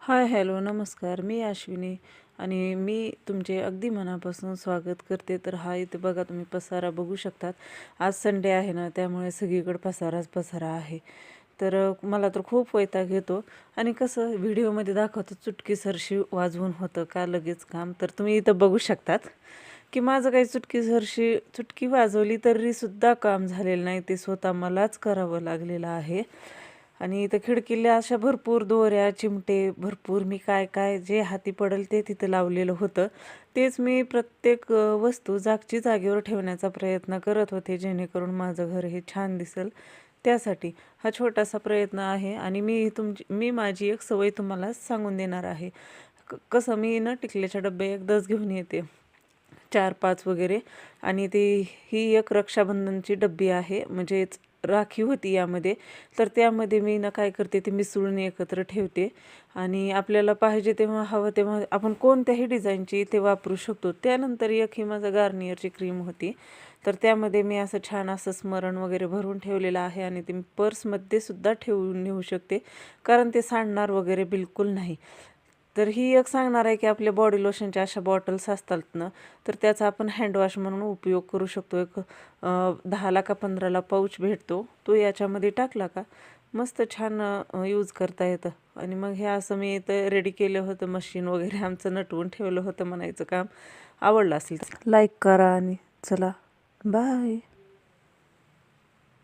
हाय, hello, नमस्कार. मी अश्विनी आणि मी तुमचे अगदी मनापासून स्वागत करते. तर हा इथे बघा तुम्ही पसारा बघू शकतात. आज संडे आहे ना, त्यामुळे सगळीकडे पसाराच पसारा आहे. तर मला तर खूप वैताग येतो आणि कसं व्हिडिओमध्ये दाखवतं चुटकीसरशी वाजवून होतं का लगेच काम. तर तुम्ही इथं बघू शकतात की माझं काही चुटकीसरशी चुटकी वाजवली तरीसुद्धा काम झालेलं नाही. ते स्वतः मलाच करावं लागलेलं आहे. आणि इथं खिडकीला अशा भरपूर दोऱ्या, चिमटे भरपूर मी काय काय जे हाती पडेल ते तिथं लावलेलं होतं. तेच मी प्रत्येक वस्तू जागची जागेवर ठेवण्याचा प्रयत्न करत होते, जेणेकरून माझं घर हे छान दिसेल. त्यासाठी हा छोटासा प्रयत्न आहे आणि मी माझी एक सवय तुम्हाला सांगून देणार आहे. कसं मी ना टिकल्याच्या डब्बे एकदाच घेऊन येते, 4-5 वगैरे. आणि ही एक रक्षाबंधनची डब्बी आहे, म्हणजेच राखी होती यामध्ये. तर त्यामध्ये मी ना काय करते, ते मिसळून एकत्र ठेवते आणि आपल्याला पाहिजे तेव्हा हवं तेव्हा आपण कोणत्याही डिझाईनची ते वापरू शकतो. त्यानंतर एक ही माझं गार्नियरची क्रीम होती. तर त्यामध्ये मी असं छान असं स्मरण वगैरे भरून ठेवलेलं आहे आणि ते मी पर्समध्ये सुद्धा ठेवून नेऊ शकते, कारण ते सांडणार वगैरे बिलकुल नाही. तर ही एक सांगणार आहे की आपल्या बॉडी लोशनच्या अशा बॉटल्स असतात ना, तर त्याचा आपण हँडवॉश म्हणून उपयोग करू शकतो. एक 10ला का 15ला पाऊच भेटतो, तो याच्यामध्ये टाकला का मस्त छान यूज करता येतं. आणि मग हे असं मी इथं रेडी केलं होतं, मशीन वगैरे आमचं नटवून ठेवलं होतं म्हणायचं काम. आवडलं असेल तर लाईक करा आणि चला बाय.